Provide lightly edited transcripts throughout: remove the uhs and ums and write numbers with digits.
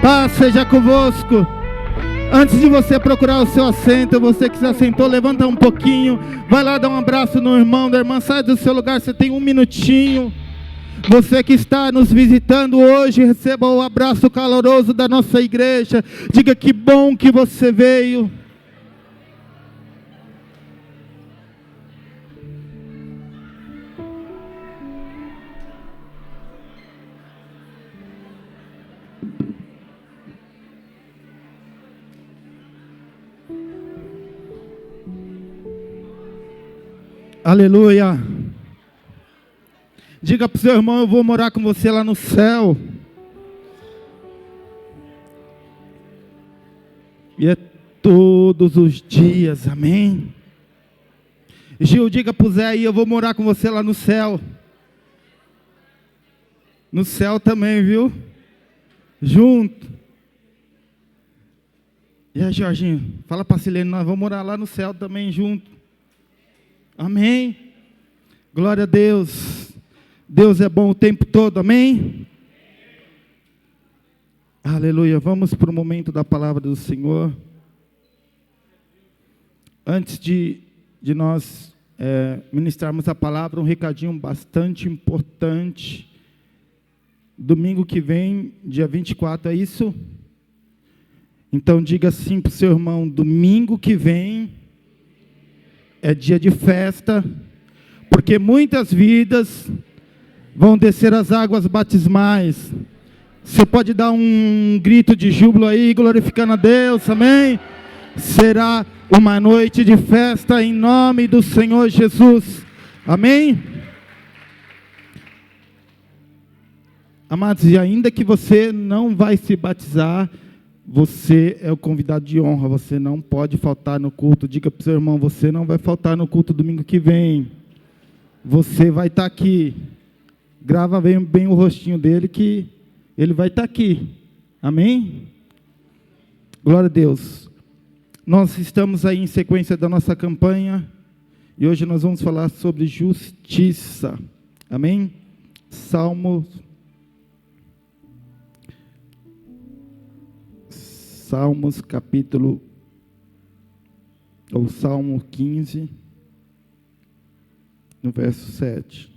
Paz seja convosco. Antes de você procurar o seu assento, você que se assentou, levanta um pouquinho, vai lá dar um abraço no irmão, da irmã, sai do seu lugar, você tem um minutinho. Você que está nos visitando hoje, receba o abraço caloroso da nossa igreja. Diga que bom que você veio. Aleluia. Diga para o seu irmão: eu vou morar com você lá no céu. E é todos os dias, amém? Gil, diga para o Zé aí: eu vou morar com você lá no céu. No céu também, viu? Junto. E aí, Jorginho, fala para a Silene: nós vamos morar lá no céu também junto. Amém? Glória a Deus. Deus é bom o tempo todo, amém? Aleluia. Vamos para o momento da palavra do Senhor. Antes de nós ministrarmos a palavra, um recadinho bastante importante. Domingo que vem, dia 24, é isso? Então diga assim para o seu irmão: domingo que vem é dia de festa, porque muitas vidas vão descer as águas batismais. Você pode dar um grito de júbilo aí, glorificando a Deus, amém? Será uma noite de festa em nome do Senhor Jesus, amém? Amados, e ainda que você não vai se batizar, você é o convidado de honra, você não pode faltar no culto. Diga para o seu irmão: você não vai faltar no culto domingo que vem. Você vai estar aqui. Grava bem o rostinho dele, que ele vai estar aqui. Amém? Glória a Deus. Nós estamos aí em sequência da nossa campanha, e hoje nós vamos falar sobre justiça. Amém? Salmos capítulo, ou Salmo 15, no verso 7.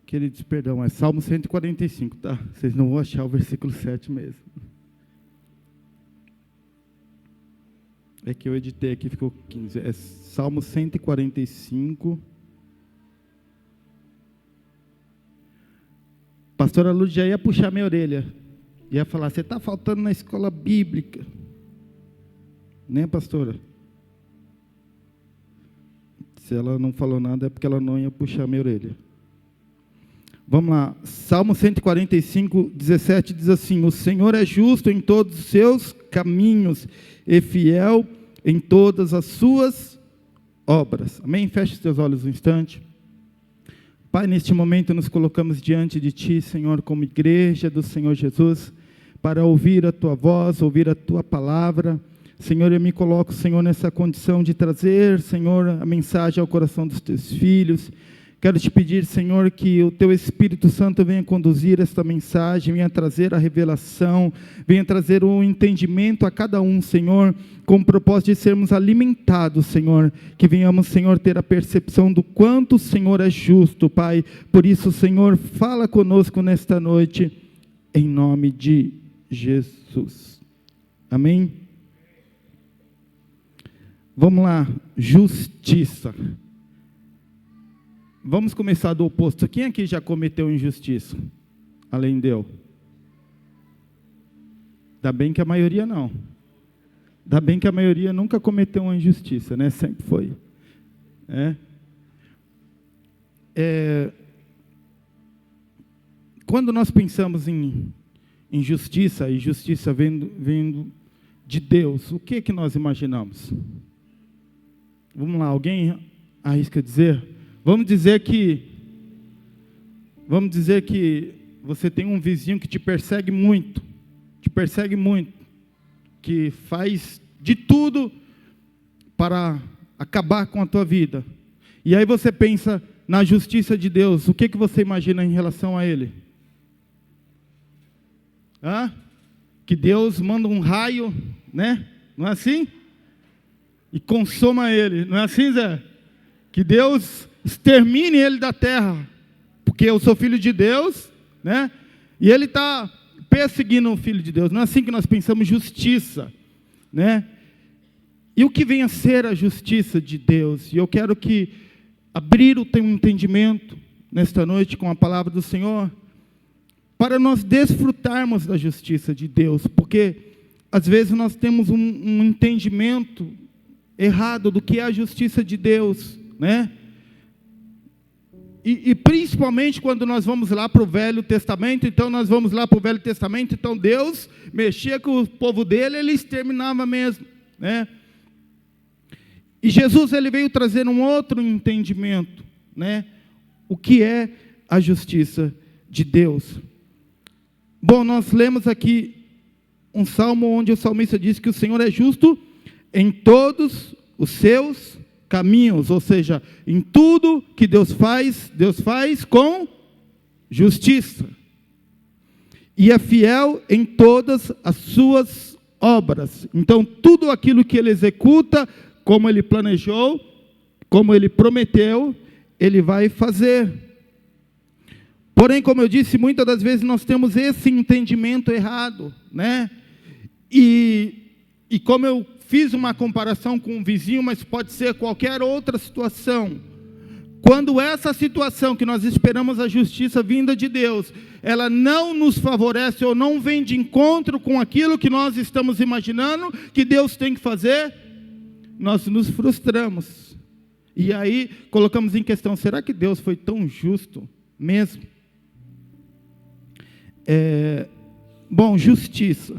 Queridos, perdão, é Salmo 145, tá? Vocês não vão achar o versículo 7 mesmo. É que eu editei aqui, ficou 15. É Salmo 145. Pastora Lúcia já ia puxar minha orelha. Ia falar: você está faltando na escola bíblica. Né, pastora? Se ela não falou nada, é porque ela não ia puxar minha orelha. Vamos lá, Salmo 145, 17 diz assim: o Senhor é justo em todos os seus caminhos e fiel em todas as suas obras. Amém? Feche os teus olhos um instante. Pai, neste momento nos colocamos diante de Ti, Senhor, como igreja do Senhor Jesus, para ouvir a Tua voz, ouvir a Tua palavra. Senhor, eu me coloco, Senhor, nessa condição de trazer, Senhor, a mensagem ao coração dos Teus filhos. Quero Te pedir, Senhor, que o Teu Espírito Santo venha conduzir esta mensagem, venha trazer a revelação, venha trazer o entendimento a cada um, Senhor, com o propósito de sermos alimentados, Senhor, que venhamos, Senhor, ter a percepção do quanto o Senhor é justo, Pai. Por isso, Senhor, fala conosco nesta noite, em nome de Jesus. Amém? Vamos lá, justiça. Vamos começar do oposto. Quem aqui já cometeu injustiça? Além de eu. Ainda bem que a maioria não. Ainda bem que a maioria nunca cometeu uma injustiça, né? Sempre foi Quando nós pensamos em justiça, e justiça vindo de Deus, o que nós imaginamos? Vamos lá, alguém arrisca dizer? Vamos dizer que você tem um vizinho que te persegue muito, que faz de tudo para acabar com a tua vida. E aí você pensa na justiça de Deus, o que você imagina em relação a ele? Que Deus manda um raio, né? Não é assim? E consoma ele, não é assim, Zé? Que Deus extermine ele da terra, porque eu sou filho de Deus, né? E ele está perseguindo o filho de Deus. Não é assim que nós pensamos justiça, né? E o que vem a ser a justiça de Deus? E eu quero abrir o teu entendimento nesta noite com a palavra do Senhor, para nós desfrutarmos da justiça de Deus, porque às vezes nós temos um entendimento errado do que é a justiça de Deus, né? E principalmente quando nós vamos lá para o Velho Testamento, então Deus mexia com o povo dele, ele exterminava mesmo, né? E Jesus, ele veio trazer um outro entendimento, né? O que é a justiça de Deus? Bom, nós lemos aqui um salmo onde o salmista diz que o Senhor é justo em todos os seus caminhos, ou seja, em tudo que Deus faz com justiça. E é fiel em todas as suas obras. Então, tudo aquilo que ele executa, como ele planejou, como ele prometeu, ele vai fazer. Porém, como eu disse, muitas das vezes nós temos esse entendimento errado, né? E como eu fiz uma comparação com um vizinho, mas pode ser qualquer outra situação. Quando essa situação que nós esperamos a justiça vinda de Deus, ela não nos favorece ou não vem de encontro com aquilo que nós estamos imaginando que Deus tem que fazer, nós nos frustramos. E aí colocamos em questão, será que Deus foi tão justo mesmo? Bom, justiça.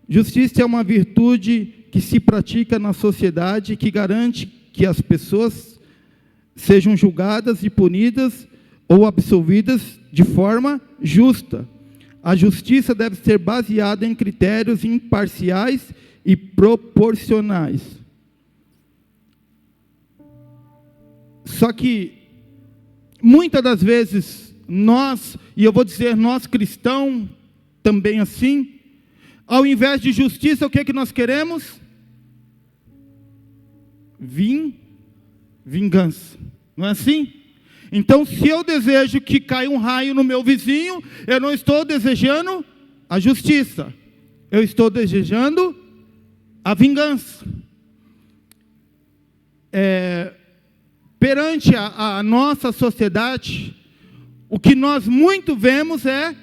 Justiça é uma virtude que se pratica na sociedade, que garante que as pessoas sejam julgadas e punidas ou absolvidas de forma justa. A justiça deve ser baseada em critérios imparciais e proporcionais. Só que, muitas das vezes, nós, e eu vou dizer nós cristãos, também assim, ao invés de justiça, o que é que nós queremos? Vingança. Não é assim? Então, se eu desejo que caia um raio no meu vizinho, eu não estou desejando a justiça. Eu estou desejando a vingança. Perante a nossa sociedade, o que nós muito vemos é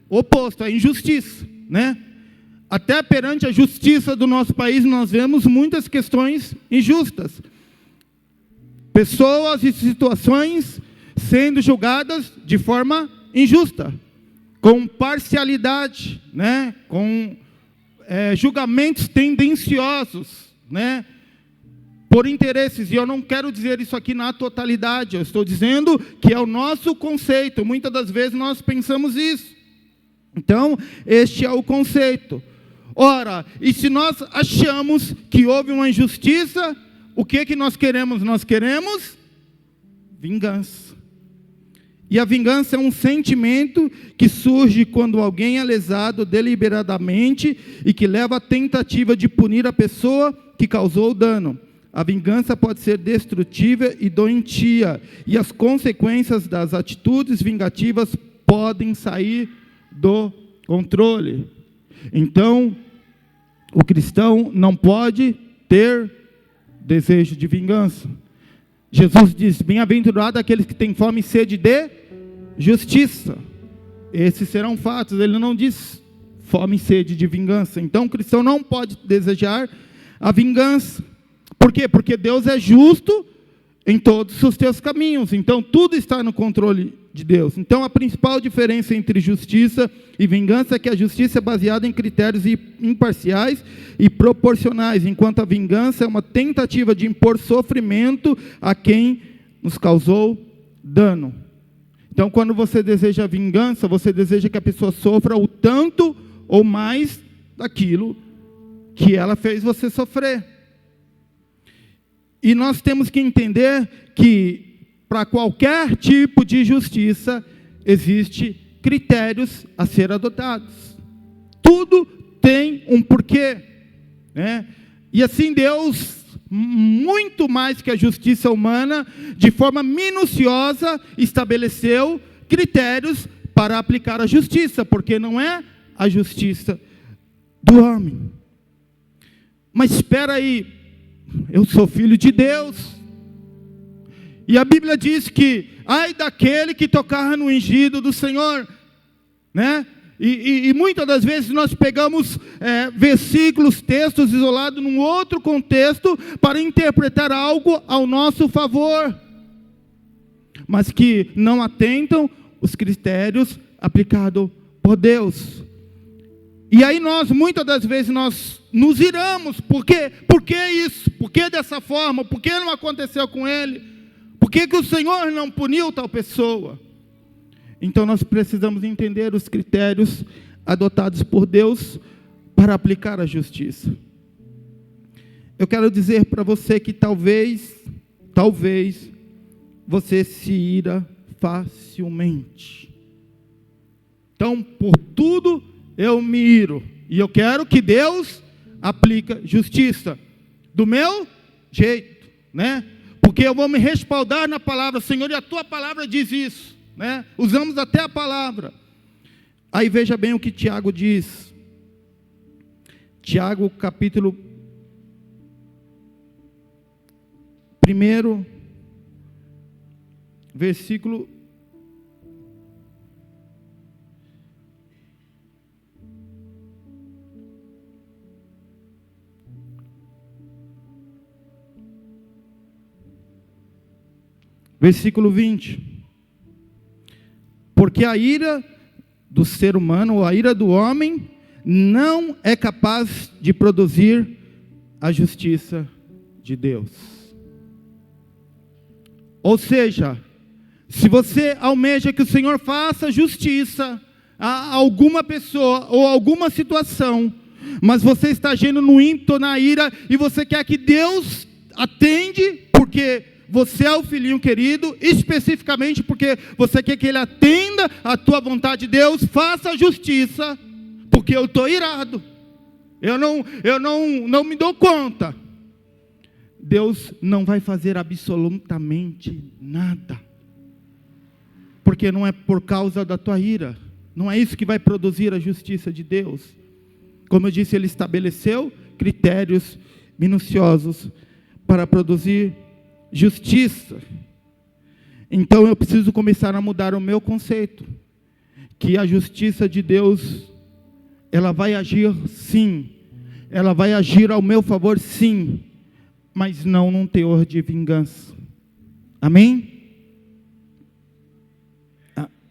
o oposto, a injustiça, né? Até perante a justiça do nosso país, nós vemos muitas questões injustas. Pessoas e situações sendo julgadas de forma injusta, com parcialidade, né? Com julgamentos tendenciosos, né? Por interesses, e eu não quero dizer isso aqui na totalidade, eu estou dizendo que é o nosso conceito, muitas das vezes nós pensamos isso. Então, este é o conceito. Ora, e se nós achamos que houve uma injustiça, o que nós queremos? Nós queremos vingança. E a vingança é um sentimento que surge quando alguém é lesado deliberadamente e que leva à tentativa de punir a pessoa que causou o dano. A vingança pode ser destrutiva e doentia, e as consequências das atitudes vingativas podem sair do controle. Então, o cristão não pode ter desejo de vingança. Jesus diz, bem-aventurado aqueles que têm fome e sede de justiça. Esses serão fatos. Ele não diz fome e sede de vingança. Então, o cristão não pode desejar a vingança. Por quê? Porque Deus é justo em todos os teus caminhos. Então, tudo está no controle de Deus. Então, a principal diferença entre justiça e vingança é que a justiça é baseada em critérios imparciais e proporcionais, enquanto a vingança é uma tentativa de impor sofrimento a quem nos causou dano. Então, quando você deseja vingança, você deseja que a pessoa sofra o tanto ou mais daquilo que ela fez você sofrer. E nós temos que entender que para qualquer tipo de justiça existe critérios a ser adotados. Tudo tem um porquê, né? E assim Deus, muito mais que a justiça humana, de forma minuciosa, estabeleceu critérios para aplicar a justiça, porque não é a justiça do homem. Mas espera aí, eu sou filho de Deus, e a Bíblia diz que, ai daquele que tocar no ungido do Senhor, né? E muitas das vezes nós pegamos versículos, textos isolados num outro contexto, para interpretar algo ao nosso favor, mas que não atentam os critérios aplicados por Deus. E aí muitas das vezes nós nos iramos, por quê? Por que isso? Por que dessa forma? Por que não aconteceu com ele? Por que o Senhor não puniu tal pessoa? Então nós precisamos entender os critérios adotados por Deus para aplicar a justiça. Eu quero dizer para você que talvez você se ira facilmente. Então, por tudo eu me iro, e eu quero que Deus aplique justiça, do meu jeito, né? Porque eu vou me respaldar na palavra, Senhor, e a tua palavra diz isso, né? Usamos até a palavra. Aí veja bem o que Tiago diz, Tiago capítulo 1, versículo 20. Porque a ira do ser humano, ou a ira do homem, não é capaz de produzir a justiça de Deus. Ou seja, se você almeja que o Senhor faça justiça a alguma pessoa ou alguma situação, mas você está agindo no ímpeto, na ira, e você quer que Deus atende, porque você é o filhinho querido, especificamente porque você quer que Ele atenda a tua vontade, Deus, faça a justiça, porque eu estou irado, eu não me dou conta. Deus não vai fazer absolutamente nada, porque não é por causa da tua ira, não é isso que vai produzir a justiça de Deus. Como eu disse, Ele estabeleceu critérios minuciosos para produzir justiça. Então eu preciso começar a mudar o meu conceito, que a justiça de Deus, ela vai agir sim, ela vai agir ao meu favor sim, mas não num teor de vingança. Amém?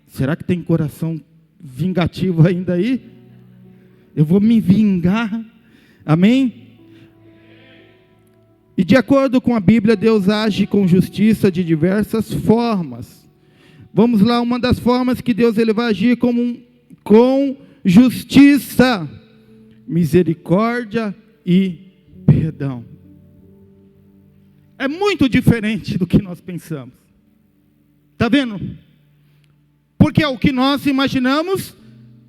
Será que tem coração vingativo ainda aí? Eu vou me vingar. Amém? E de acordo com a Bíblia, Deus age com justiça de diversas formas. Vamos lá, uma das formas que Deus ele vai agir com justiça, misericórdia e perdão. É muito diferente do que nós pensamos. Está vendo? Porque o que nós imaginamos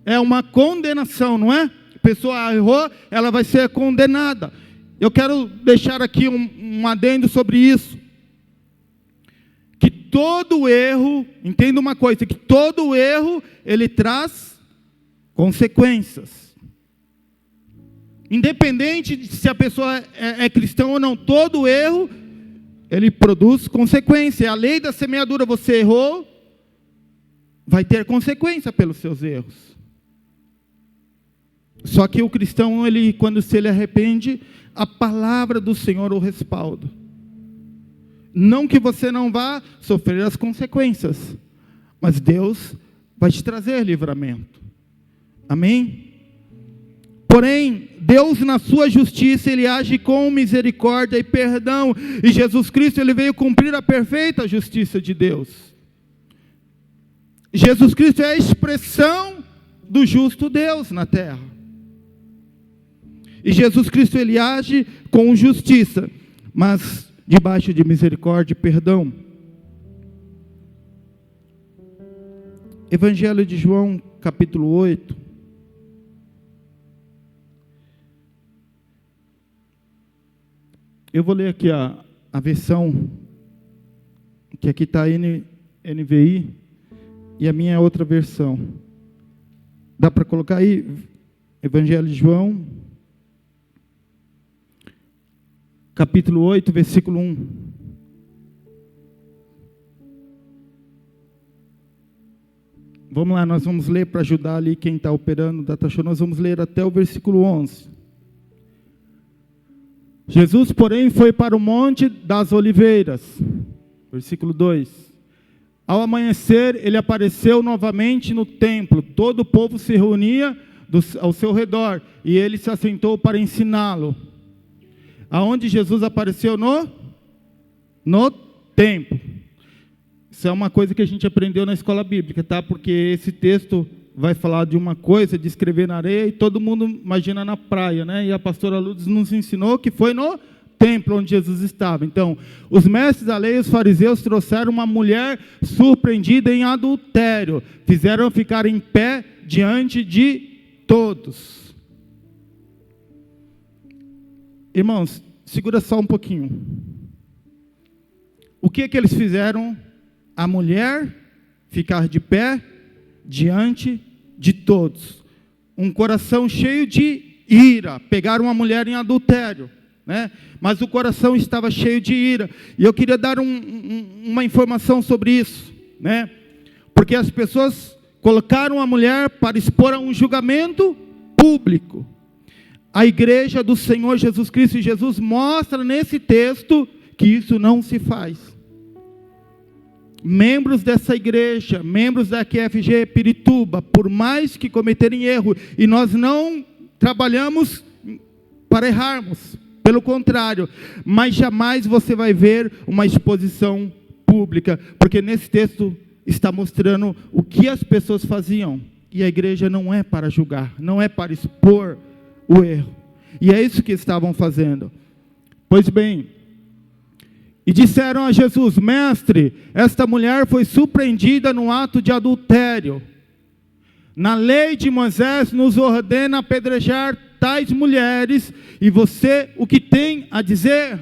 é uma condenação, não é? A pessoa errou, ela vai ser condenada. Eu quero deixar aqui um adendo sobre isso. Que todo erro, entenda uma coisa, que todo erro, ele traz consequências. Independente de se a pessoa é cristã ou não, todo erro, ele produz consequência. É a lei da semeadura, você errou, vai ter consequência pelos seus erros. Só que o cristão, quando ele arrepende, a palavra do Senhor o respalda. Não que você não vá sofrer as consequências, mas Deus vai te trazer livramento. Amém? Porém, Deus na sua justiça, Ele age com misericórdia e perdão. E Jesus Cristo, Ele veio cumprir a perfeita justiça de Deus. Jesus Cristo é a expressão do justo Deus na terra. E Jesus Cristo, Ele age com justiça, mas debaixo de misericórdia e perdão. Evangelho de João, capítulo 8. Eu vou ler aqui a versão, que aqui está NVI, e a minha é outra versão. Dá para colocar aí, Evangelho de João, capítulo 8, versículo 1. Vamos lá, nós vamos ler para ajudar ali quem está operando da Tachô, nós vamos ler até o versículo 11. Jesus, porém, foi para o Monte das Oliveiras. Versículo 2. Ao amanhecer, ele apareceu novamente no templo. Todo o povo se reunia ao seu redor, e ele se assentou para ensiná-lo. Aonde Jesus apareceu? No templo. Isso é uma coisa que a gente aprendeu na escola bíblica, tá? Porque esse texto vai falar de uma coisa, de escrever na areia, e todo mundo imagina na praia, né? E a pastora Lourdes nos ensinou que foi no templo onde Jesus estava. Então, os mestres da lei, os fariseus, trouxeram uma mulher surpreendida em adultério, fizeram ficar em pé diante de todos. Irmãos, segura só um pouquinho. O que eles fizeram? A mulher ficar de pé diante de todos. Um coração cheio de ira. Pegaram uma mulher em adultério, né? Mas o coração estava cheio de ira. E eu queria dar uma informação sobre isso, né? Porque as pessoas colocaram a mulher para expor a um julgamento público. A igreja do Senhor Jesus Cristo, e Jesus mostra nesse texto que isso não se faz. Membros dessa igreja, membros da QFG Pirituba, por mais que cometerem erro, e nós não trabalhamos para errarmos, pelo contrário, mas jamais você vai ver uma exposição pública, porque nesse texto está mostrando o que as pessoas faziam, e a igreja não é para julgar, não é para expor o erro, e é isso que estavam fazendo. Pois bem, e disseram a Jesus: mestre, esta mulher foi surpreendida no ato de adultério. Na lei de Moisés nos ordena apedrejar tais mulheres, e você o que tem a dizer?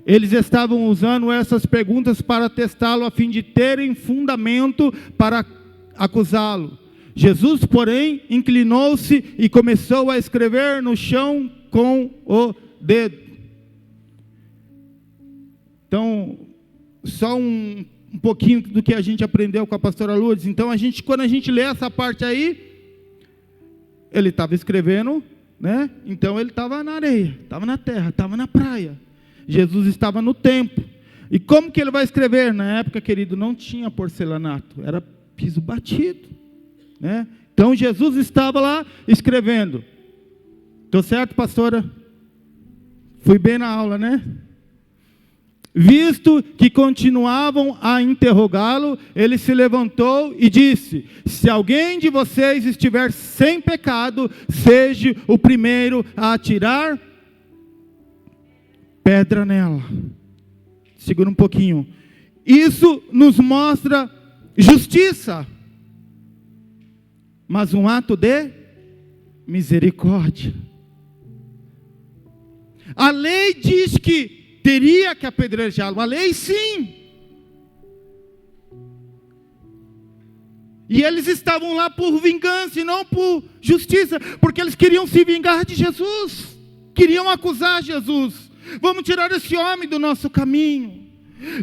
Eles estavam usando essas perguntas para testá-lo, a fim de terem fundamento para acusá-lo. Jesus, porém, inclinou-se e começou a escrever no chão com o dedo. Então, só um pouquinho do que a gente aprendeu com a pastora Lourdes. Então, quando a gente lê essa parte aí, ele estava escrevendo, né? Então, ele estava na areia, estava na terra, estava na praia. Jesus estava no templo. E como que ele vai escrever? Na época, querido, não tinha porcelanato, era piso batido, né? Então, Jesus estava lá escrevendo. Estou certo, pastora? Fui bem na aula, né? Visto que continuavam a interrogá-lo, ele se levantou e disse: se alguém de vocês estiver sem pecado, seja o primeiro a atirar pedra nela. Segura um pouquinho. Isso nos mostra justiça, mas um ato de misericórdia. A lei diz que teria que apedrejá-lo, a lei sim. E eles estavam lá por vingança e não por justiça, porque eles queriam se vingar de Jesus, queriam acusar Jesus. Vamos tirar esse homem do nosso caminho.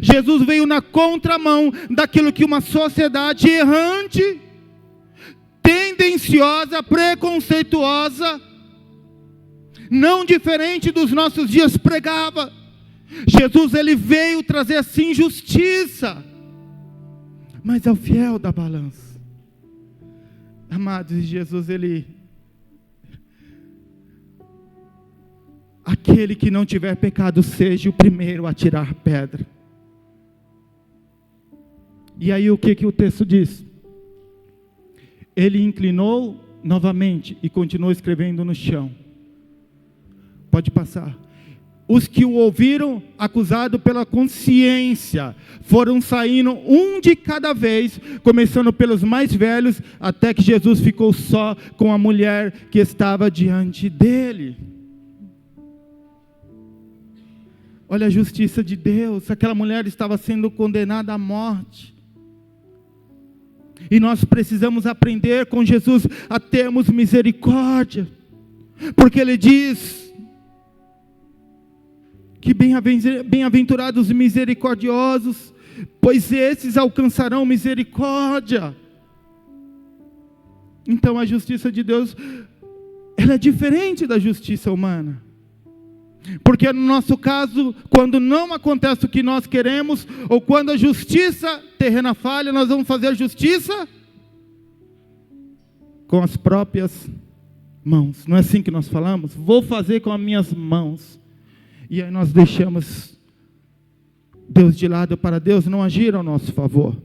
Jesus veio na contramão daquilo que uma sociedade errante, tendenciosa, preconceituosa, não diferente dos nossos dias, pregava. Jesus, ele veio trazer sim justiça, mas é o fiel da balança. Amados, Jesus, aquele que não tiver pecado, seja o primeiro a tirar pedra. E aí o que o texto diz? Ele inclinou novamente e continuou escrevendo no chão. Pode passar. Os que o ouviram, acusado pela consciência, foram saindo um de cada vez, começando pelos mais velhos, até que Jesus ficou só com a mulher que estava diante dele. Olha a justiça de Deus. Aquela mulher estava sendo condenada à morte. E nós precisamos aprender com Jesus a termos misericórdia, porque Ele diz que bem-aventurados os misericordiosos, pois esses alcançarão misericórdia. Então a justiça de Deus, ela é diferente da justiça humana, porque no nosso caso, quando não acontece o que nós queremos, ou quando a justiça terrena falha, nós vamos fazer a justiça com as próprias mãos. Não é assim que nós falamos? Vou fazer com as minhas mãos. E aí nós deixamos Deus de lado para Deus não agir ao nosso favor.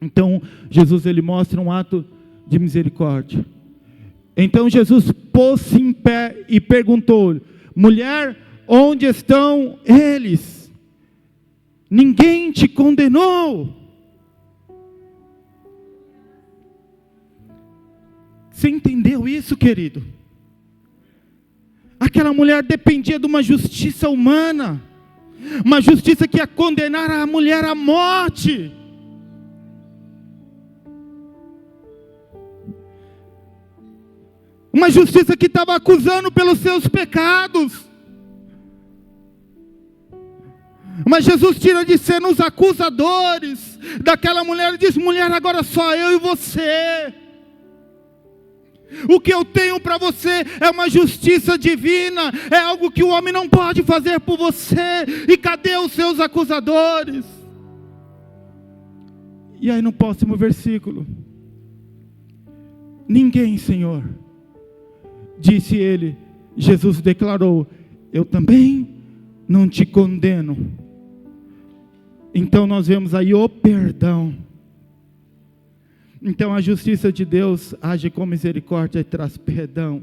Então Jesus, ele mostra um ato de misericórdia. Então Jesus pôs-se em pé e perguntou: mulher, onde estão eles? Ninguém te condenou? Você entendeu isso, querido? Aquela mulher dependia de uma justiça humana, uma justiça que ia condenar a mulher à morte. Uma justiça que estava acusando pelos seus pecados. Mas Jesus tira de cena os acusadores daquela mulher e diz: mulher, agora só eu e você. O que eu tenho para você é uma justiça divina, é algo que o homem não pode fazer por você. E cadê os seus acusadores? E aí no próximo versículo: ninguém, Senhor. Disse ele. Jesus declarou: eu também não te condeno. Então nós vemos aí o perdão. Então a justiça de Deus age com misericórdia e traz perdão.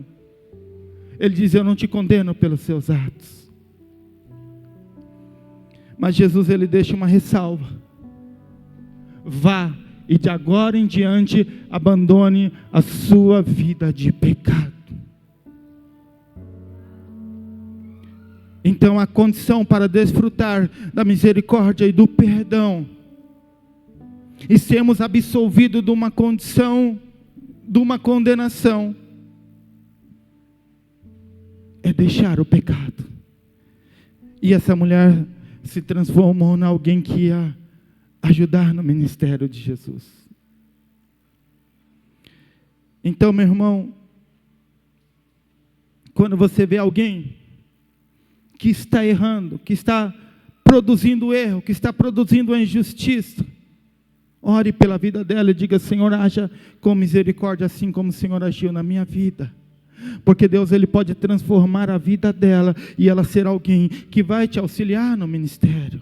Ele diz: eu não te condeno pelos seus atos. Mas Jesus, ele deixa uma ressalva: vá e de agora em diante abandone a sua vida de pecado. Então a condição para desfrutar da misericórdia e do perdão e sermos absolvidos de uma condição, de uma condenação, é deixar o pecado. E essa mulher se transformou em alguém que ia ajudar no ministério de Jesus. Então, meu irmão, quando você vê alguém que está errando, que está produzindo erro, que está produzindo injustiça, ore pela vida dela e diga: Senhor, haja com misericórdia, assim como o Senhor agiu na minha vida. Porque Deus, ele pode transformar a vida dela e ela ser alguém que vai te auxiliar no ministério.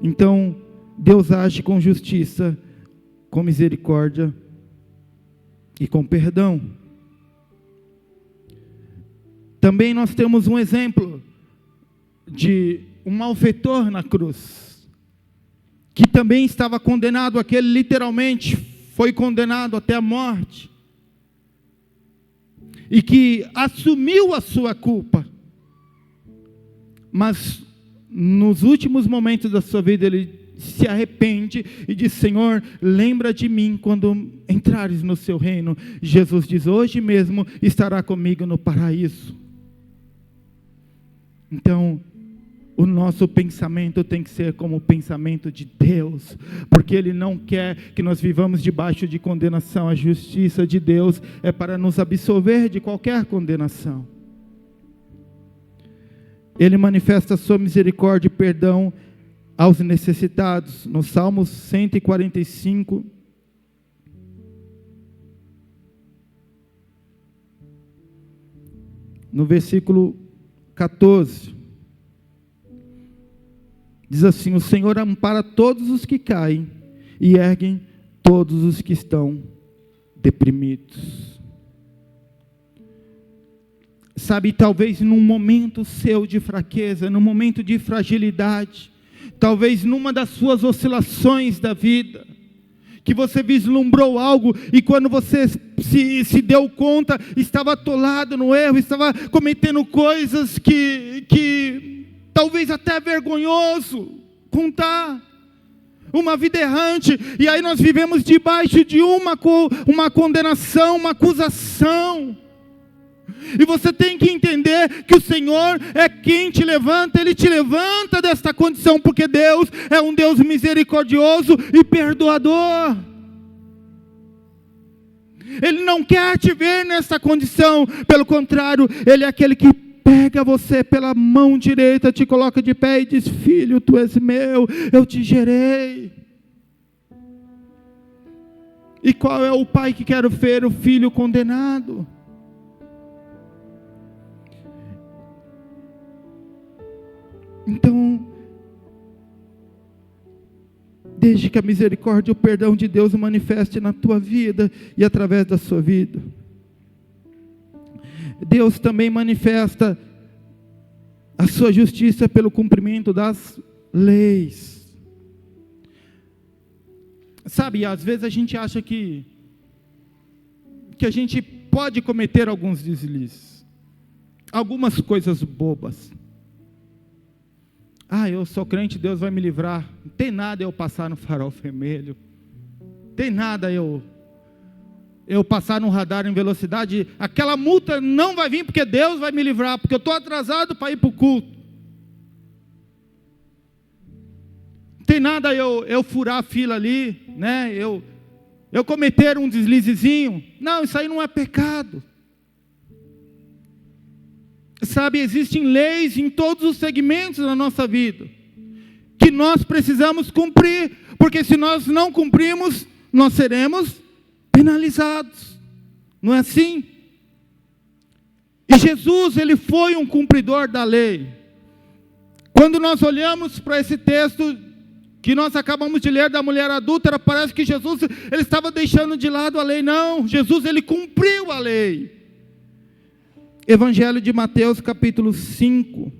Então, Deus age com justiça, com misericórdia e com perdão. Também nós temos um exemplo de um malfeitor na cruz, que também estava condenado, aquele literalmente foi condenado até a morte, e que assumiu a sua culpa, mas nos últimos momentos da sua vida ele se arrepende e diz: Senhor, lembra de mim quando entrares no seu reino. Jesus diz: hoje mesmo estará comigo no paraíso. Então, o nosso pensamento tem que ser como o pensamento de Deus, porque Ele não quer que nós vivamos debaixo de condenação. A justiça de Deus é para nos absolver de qualquer condenação. Ele manifesta a sua misericórdia e perdão aos necessitados. No Salmo 145, no versículo 14, diz assim: o Senhor ampara todos os que caem e erguem todos os que estão deprimidos. Sabe, talvez num momento seu de fraqueza, num momento de fragilidade, talvez numa das suas oscilações da vida, que você vislumbrou algo e quando você se deu conta, estava atolado no erro, estava cometendo coisas que talvez até é vergonhoso contar, uma vida errante, e aí nós vivemos debaixo de uma condenação, uma acusação. E você tem que entender que o Senhor é quem te levanta, Ele te levanta desta condição, porque Deus é um Deus misericordioso e perdoador. Ele não quer te ver nessa condição, pelo contrário, Ele é aquele que pega você pela mão direita, te coloca de pé e diz: filho, tu és meu, eu te gerei. E qual é o pai que quer ver o filho condenado? Então, desde que a misericórdia e o perdão de Deus manifeste na tua vida e através da sua vida. Deus também manifesta a sua justiça pelo cumprimento das leis. Sabe, às vezes a gente acha que a gente pode cometer alguns deslizes, algumas coisas bobas. Eu sou crente, Deus vai me livrar. Não tem nada eu passar no farol vermelho. Não tem nada eu passar no radar em velocidade. Aquela multa não vai vir porque Deus vai me livrar, porque eu estou atrasado para ir para o culto. Não tem nada eu furar a fila ali, né? Eu cometer um deslizezinho. Não, isso aí não é pecado. Sabe, existem leis em todos os segmentos da nossa vida, que nós precisamos cumprir, porque se nós não cumprirmos, nós seremos penalizados, não é assim? E Jesus, Ele foi um cumpridor da lei. Quando nós olhamos para esse texto, que nós acabamos de ler da mulher adúltera, parece que Jesus, Ele estava deixando de lado a lei. Não, Jesus, Ele cumpriu a lei. Evangelho de Mateus, capítulo 5.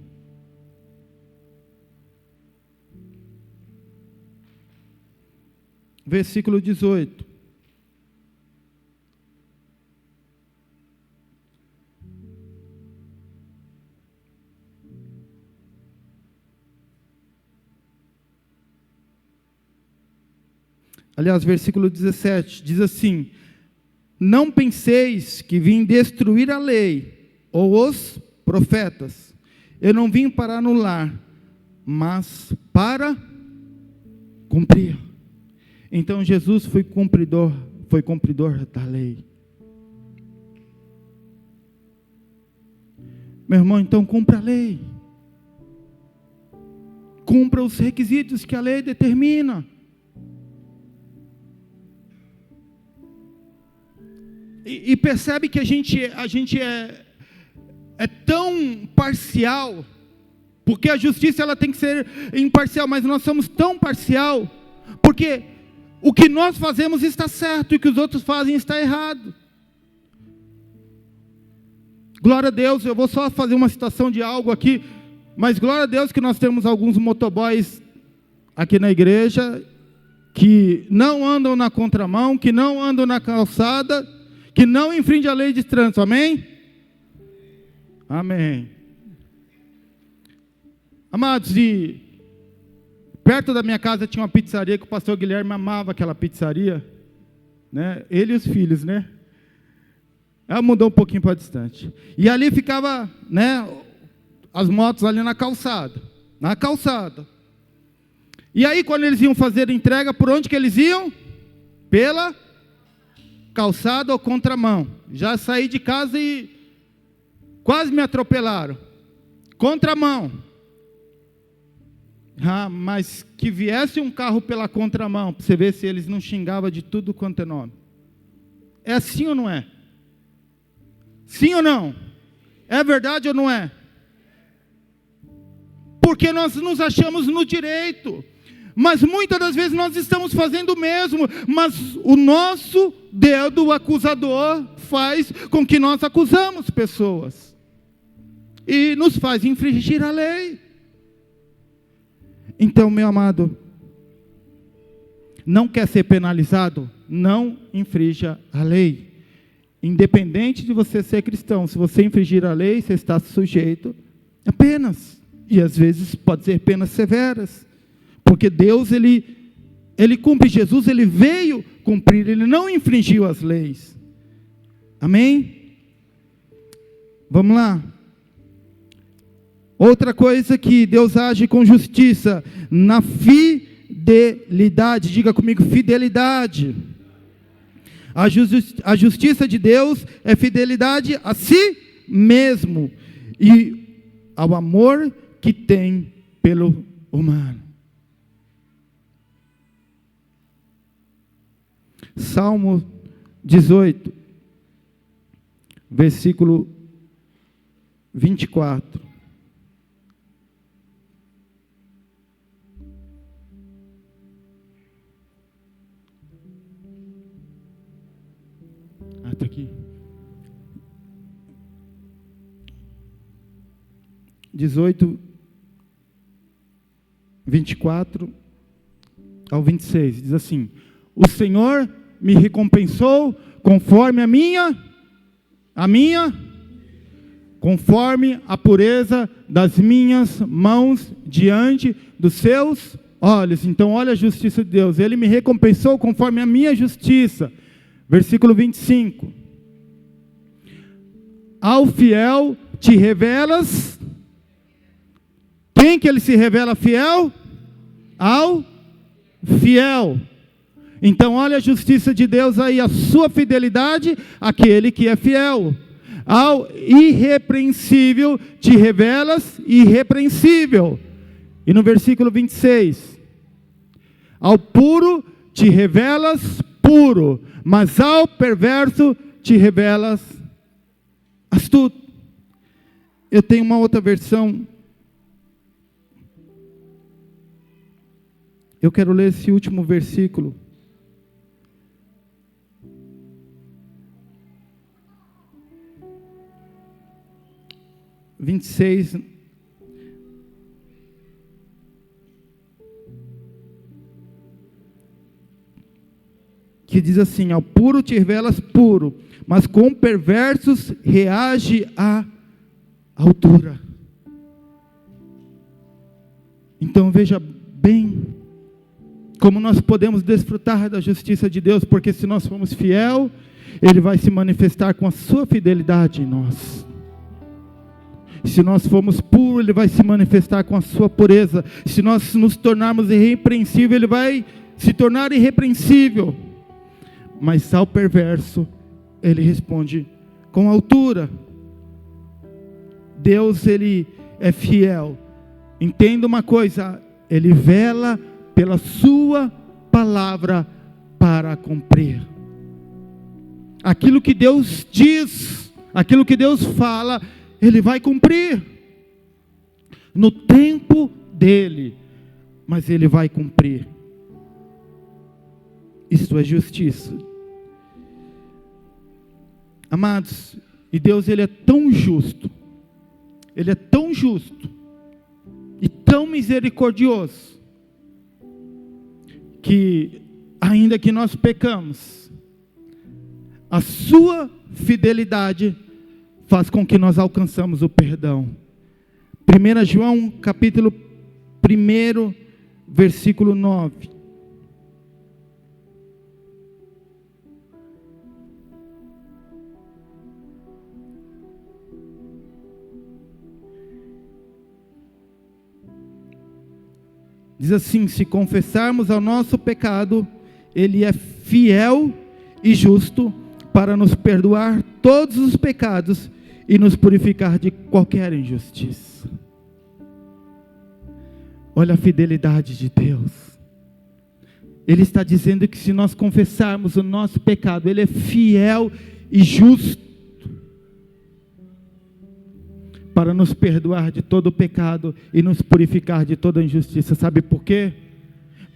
Versículo 18. Aliás, versículo 17, diz assim: não penseis que vim destruir a lei ou os profetas. Eu não vim para anular, mas para cumprir. Então Jesus foi cumpridor da lei. Meu irmão, então cumpra a lei. Cumpra os requisitos que a lei determina. E percebe que a gente é tão parcial, porque a justiça ela tem que ser imparcial, mas nós somos tão parcial, porque o que nós fazemos está certo e o que os outros fazem está errado. Glória a Deus, eu vou só fazer uma citação de algo aqui, mas glória a Deus que nós temos alguns motoboys aqui na igreja, que não andam na contramão, que não andam na calçada, que não infringe a lei de trânsito, amém? Amém. Amados, e perto da minha casa tinha uma pizzaria que o pastor Guilherme amava aquela pizzaria, né? Ele e os filhos, né? Ela mudou um pouquinho para distante. E ali ficava, né, as motos ali na calçada. E aí quando eles iam fazer a entrega, por onde que eles iam? Pela calçada ou contramão. Já saí de casa e quase me atropelaram. contramão. Mas que viesse um carro pela contramão, para você ver se eles não xingavam de tudo quanto é nome. É assim ou não é? Sim ou não? É verdade ou não é? Porque nós nos achamos no direito. Mas muitas das vezes nós estamos fazendo o mesmo. Mas o nosso dedo acusador faz com que nós acusamos pessoas. E nos faz infringir a lei. Então, meu amado, não quer ser penalizado? Não infrinja a lei. Independente de você ser cristão, se você infringir a lei, você está sujeito a penas. E às vezes pode ser penas severas. Porque Deus, Ele cumpre. Jesus, Ele veio cumprir, Ele não infringiu as leis. Amém? Vamos lá. Outra coisa que Deus age com justiça, na fidelidade. Diga comigo, fidelidade. A justiça de Deus é fidelidade a si mesmo e ao amor que tem pelo humano. Salmo 18, versículo 24. Está aqui. 18, 24 ao 26, diz assim: o Senhor me recompensou conforme conforme a pureza das minhas mãos diante dos seus olhos. Então olha a justiça de Deus, Ele me recompensou conforme a minha justiça. Versículo 25. Ao fiel te revelas. Quem que Ele se revela fiel? Ao fiel. Então olha a justiça de Deus aí, a sua fidelidade àquele que é fiel. Ao irrepreensível te revelas irrepreensível. E no versículo 26. Ao puro te revelas puro, mas ao perverso te revelas astuto. Eu tenho uma outra versão. Eu quero ler esse último versículo. Vinte e seis. Que diz assim: ao puro te revelas puro, mas com perversos reage à altura. Então veja bem como nós podemos desfrutar da justiça de Deus, porque se nós formos fiel, Ele vai se manifestar com a sua fidelidade em nós. Se nós formos puros, Ele vai se manifestar com a sua pureza. Se nós nos tornarmos irrepreensíveis, Ele vai se tornar irrepreensível. Mas ao perverso, Ele responde com altura. Deus, Ele é fiel. Entenda uma coisa, Ele vela pela sua palavra para cumprir. Aquilo que Deus diz, aquilo que Deus fala, Ele vai cumprir. No tempo dEle, mas Ele vai cumprir. Isso é justiça. Amados, e Deus, Ele é tão justo, Ele é tão justo, e tão misericordioso, que ainda que nós pecamos, a sua fidelidade faz com que nós alcançamos o perdão. 1 João capítulo 1, versículo 9. Diz assim: se confessarmos o nosso pecado, Ele é fiel e justo para nos perdoar todos os pecados e nos purificar de qualquer injustiça. Olha a fidelidade de Deus. Ele está dizendo que se nós confessarmos o nosso pecado, Ele é fiel e justo para nos perdoar de todo o pecado e nos purificar de toda injustiça. Sabe por quê?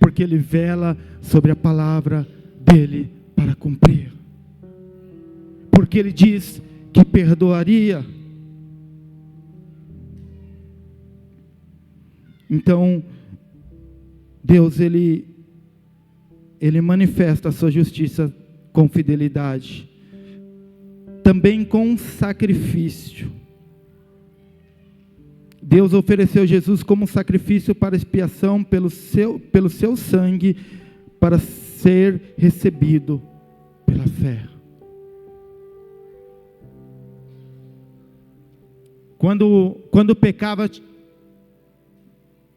Porque Ele vela sobre a palavra dEle para cumprir. Porque Ele diz que perdoaria. Então, Deus, Ele manifesta a sua justiça com fidelidade, também com sacrifício. Deus ofereceu Jesus como sacrifício para expiação pelo seu sangue, para ser recebido pela fé. Quando pecava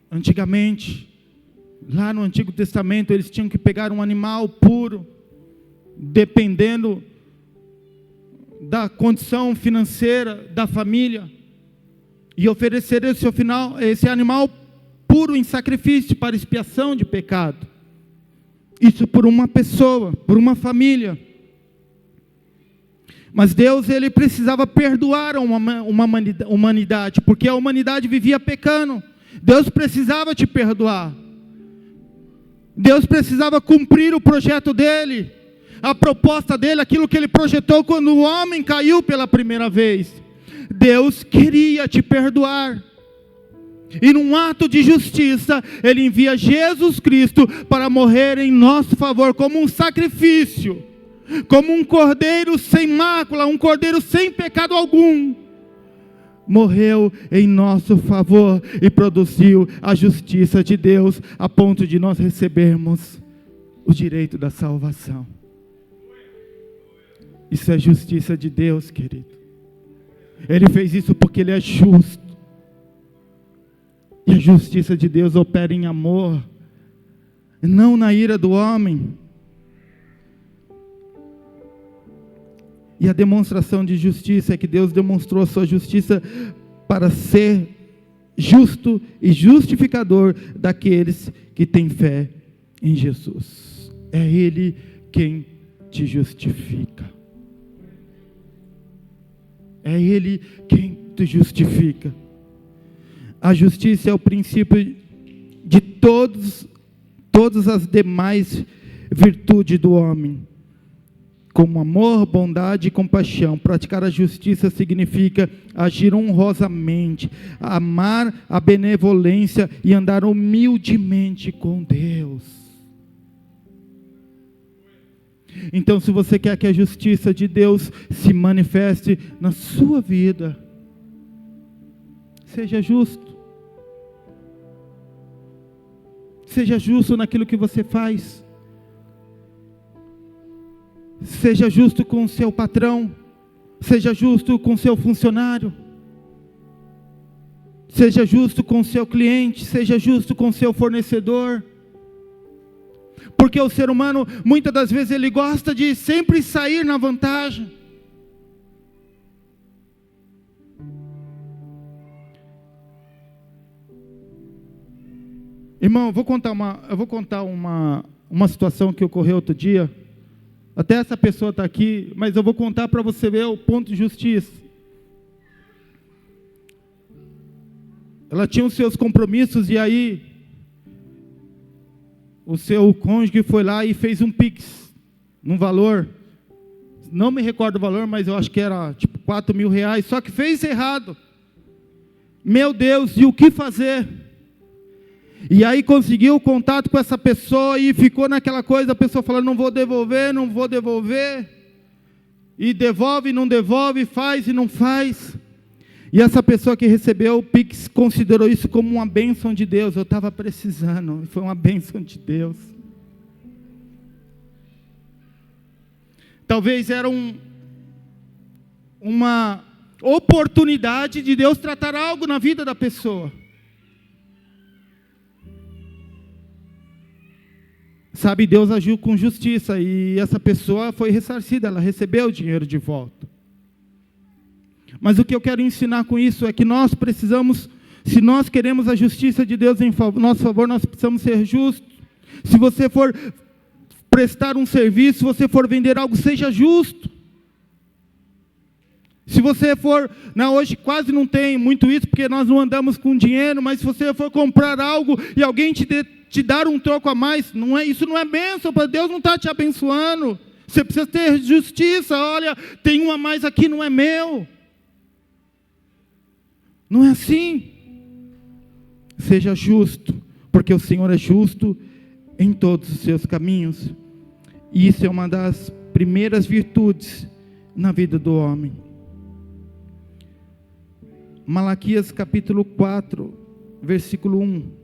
antigamente, lá no Antigo Testamento, eles tinham que pegar um animal puro, dependendo da condição financeira da família, e oferecer esse animal puro em sacrifício para expiação de pecado. Isso por uma pessoa, por uma família. Mas Deus, Ele precisava perdoar uma humanidade, porque a humanidade vivia pecando. Deus precisava te perdoar. Deus precisava cumprir o projeto dEle, a proposta dEle, aquilo que Ele projetou quando o homem caiu pela primeira vez. Deus queria te perdoar. E num ato de justiça, Ele envia Jesus Cristo para morrer em nosso favor, como um sacrifício, como um cordeiro sem mácula, um cordeiro sem pecado algum. Morreu em nosso favor e produziu a justiça de Deus, a ponto de nós recebermos o direito da salvação. Isso é justiça de Deus, querido. Ele fez isso porque Ele é justo. E a justiça de Deus opera em amor, não na ira do homem. E a demonstração de justiça é que Deus demonstrou a sua justiça para ser justo e justificador daqueles que têm fé em Jesus. É Ele quem te justifica. É Ele quem te justifica. A justiça é o princípio de todas as demais virtudes do homem, como amor, bondade e compaixão. Praticar a justiça significa agir honrosamente, amar a benevolência e andar humildemente com Deus. Então, se você quer que a justiça de Deus se manifeste na sua vida, seja justo. Seja justo naquilo que você faz. Seja justo com o seu patrão. Seja justo com o seu funcionário. Seja justo com o seu cliente. Seja justo com o seu fornecedor. Porque o ser humano, muitas das vezes, ele gosta de sempre sair na vantagem. Irmão, eu vou contar uma situação que ocorreu outro dia. Até essa pessoa está aqui, mas eu vou contar para você ver o ponto de justiça. Ela tinha os seus compromissos e aí o seu cônjuge foi lá e fez um Pix, num valor, não me recordo o valor, mas eu acho que era tipo R$4.000, só que fez errado. Meu Deus, e o que fazer? E aí conseguiu o contato com essa pessoa e ficou naquela coisa, a pessoa falando, não vou devolver, e devolve, não devolve, faz e não faz. E essa pessoa que recebeu o Pix considerou isso como uma bênção de Deus. Eu estava precisando, foi uma bênção de Deus. Talvez era uma oportunidade de Deus tratar algo na vida da pessoa. Sabe, Deus agiu com justiça e essa pessoa foi ressarcida, ela recebeu o dinheiro de volta. Mas o que eu quero ensinar com isso é que nós precisamos Se nós queremos a justiça de Deus em nosso favor, nós precisamos ser justos. Se você for prestar um serviço, se você for vender algo, seja justo. Se você for, hoje quase não tem muito isso, porque nós não andamos com dinheiro, mas se você for comprar algo e alguém te dar um troco a mais, isso não é bênção, para Deus não está te abençoando. Você precisa ter justiça. Olha, tem um a mais aqui, não é meu. Não é assim. Seja justo, porque o Senhor é justo em todos os seus caminhos. E isso é uma das primeiras virtudes na vida do homem. Malaquias capítulo 4, versículo 1.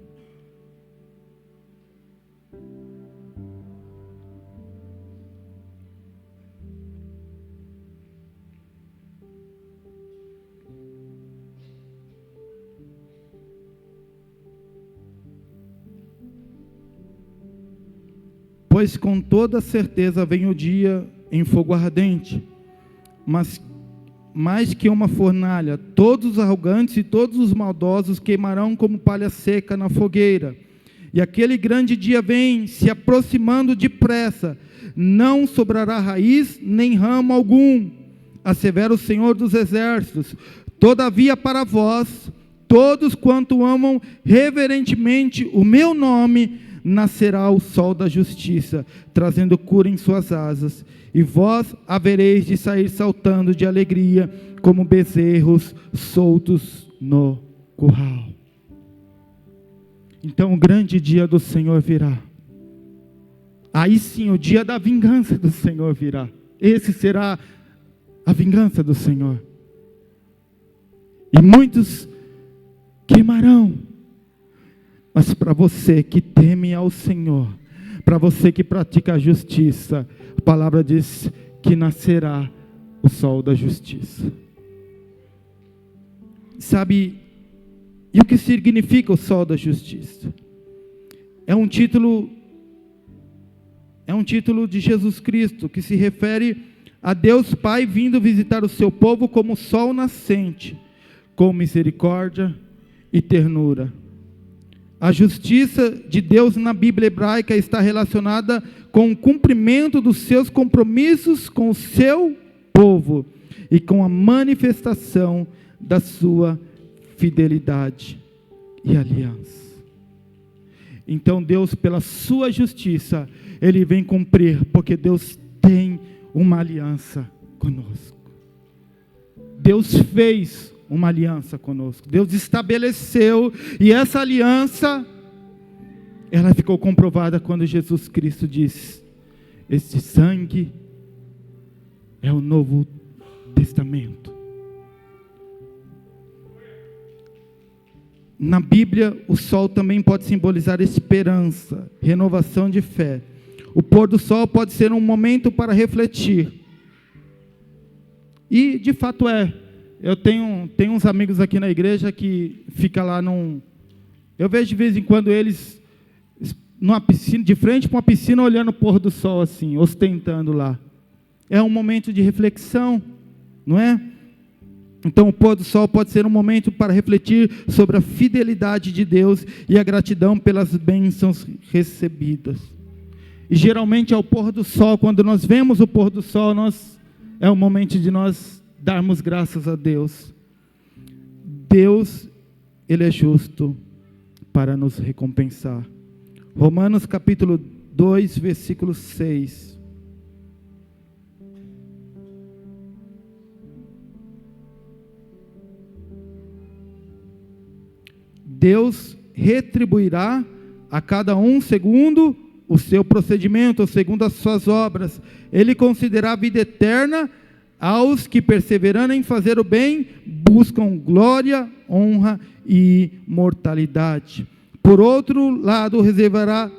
Pois com toda certeza vem o dia em fogo ardente, mas mais que uma fornalha, todos os arrogantes e todos os maldosos queimarão como palha seca na fogueira. E aquele grande dia vem se aproximando depressa, não sobrará raiz nem ramo algum, assevera o Senhor dos Exércitos. Todavia para vós, todos quanto amam reverentemente o meu nome, nascerá o sol da justiça, trazendo cura em suas asas, e vós havereis de sair saltando de alegria, como bezerros soltos no curral. Então o grande dia do Senhor virá. Aí sim, o dia da vingança do Senhor virá. Esse será a vingança do Senhor. E muitos queimarão. Mas para você que teme ao Senhor, para você que pratica a justiça, a palavra diz que nascerá o sol da justiça. Sabe, e o que significa o sol da justiça? É um título de Jesus Cristo, que se refere a Deus Pai vindo visitar o seu povo como sol nascente, com misericórdia e ternura. A justiça de Deus na Bíblia hebraica está relacionada com o cumprimento dos seus compromissos com o seu povo e com a manifestação da sua fidelidade e aliança. Então Deus, pela sua justiça, Ele vem cumprir, porque Deus tem uma aliança conosco. Deus fez uma aliança conosco. Deus estabeleceu, e essa aliança, ela ficou comprovada quando Jesus Cristo disse: este sangue é o Novo Testamento. Na Bíblia, o sol também pode simbolizar esperança, renovação de fé. O pôr do sol pode ser um momento para refletir. E, de fato, eu tenho uns amigos aqui na igreja que ficam lá eu vejo de vez em quando eles numa piscina, de frente para uma piscina, olhando o pôr do sol assim, ostentando lá. É um momento de reflexão, não é? Então o pôr do sol pode ser um momento para refletir sobre a fidelidade de Deus e a gratidão pelas bênçãos recebidas. E geralmente ao pôr do sol, quando nós vemos o pôr do sol, é o momento de nós darmos graças a Deus. Deus, Ele é justo para nos recompensar. Romanos capítulo 2, versículo 6. Deus retribuirá a cada um segundo o seu procedimento, segundo as suas obras. Ele concederá a vida eterna aos que, perseverando em fazer o bem, buscam glória, honra e imortalidade. Por outro lado, reservará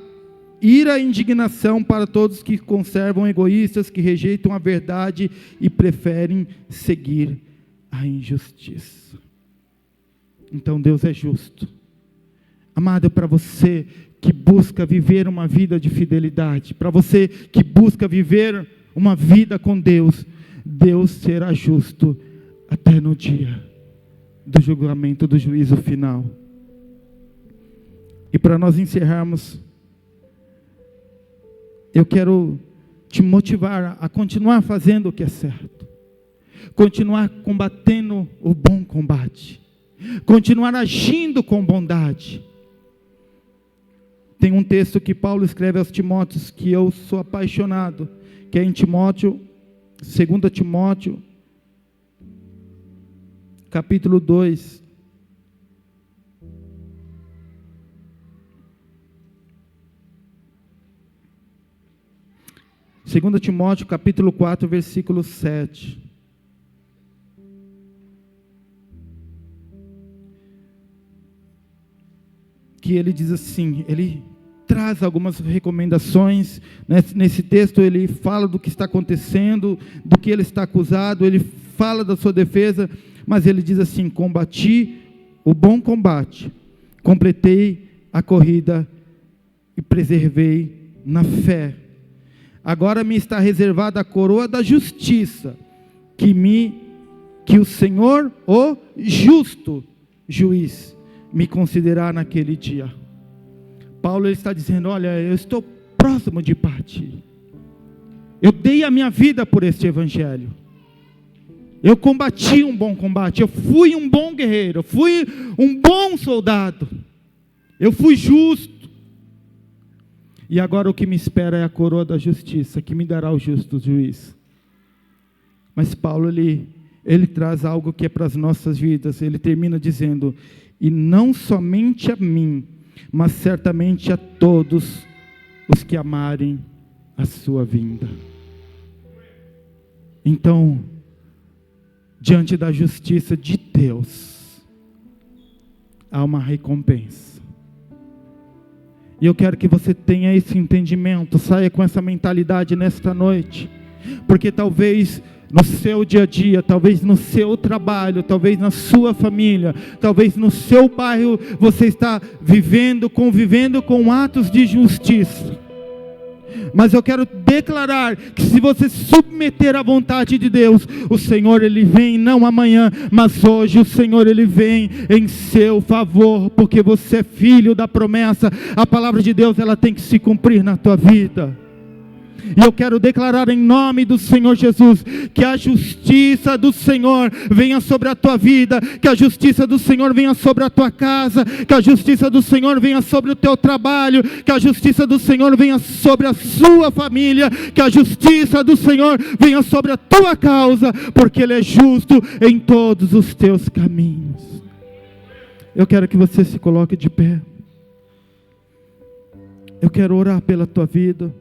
ira e indignação para todos que conservam egoístas, que rejeitam a verdade e preferem seguir a injustiça. Então Deus é justo. Amado, para você que busca viver uma vida de fidelidade, para você que busca viver uma vida com Deus, Deus será justo até no dia do julgamento, do juízo final. E para nós encerrarmos, eu quero te motivar a continuar fazendo o que é certo, continuar combatendo o bom combate, continuar agindo com bondade. Tem um texto que Paulo escreve aos Timóteos que eu sou apaixonado, que é em Timóteo, 2 Timóteo, capítulo 2. Segunda Timóteo, capítulo 4, versículo 7. Que ele diz assim, ele traz algumas recomendações, nesse texto ele fala do que está acontecendo, do que ele está acusado, ele fala da sua defesa, mas ele diz assim: combati o bom combate, completei a corrida e preservei na fé. Agora me está reservada a coroa da justiça, que o Senhor, o justo juiz, me concederá naquele dia. Paulo ele está dizendo: olha, eu estou próximo de partir. Eu dei a minha vida por este evangelho. Eu combati um bom combate. Eu fui um bom guerreiro. Eu fui um bom soldado. Eu fui justo. E agora o que me espera é a coroa da justiça, que me dará o justo juiz. Mas Paulo, ele traz algo que é para as nossas vidas. Ele termina dizendo: e não somente a mim, mas certamente a todos os que amarem a sua vinda. Então, diante da justiça de Deus, há uma recompensa. E eu quero que você tenha esse entendimento, saia com essa mentalidade nesta noite, porque talvez no seu dia a dia, talvez no seu trabalho, talvez na sua família, talvez no seu bairro, você está convivendo com atos de justiça. Mas eu quero declarar que se você submeter à vontade de Deus, o Senhor ele vem não amanhã, mas hoje o Senhor ele vem em seu favor, porque você é filho da promessa. A palavra de Deus ela tem que se cumprir na tua vida. E eu quero declarar em nome do Senhor Jesus, que a justiça do Senhor venha sobre a tua vida, que a justiça do Senhor venha sobre a tua casa, que a justiça do Senhor venha sobre o teu trabalho, que a justiça do Senhor venha sobre a sua família, que a justiça do Senhor venha sobre a tua causa, porque Ele é justo em todos os teus caminhos. Eu quero que você se coloque de pé. Eu quero orar pela tua vida.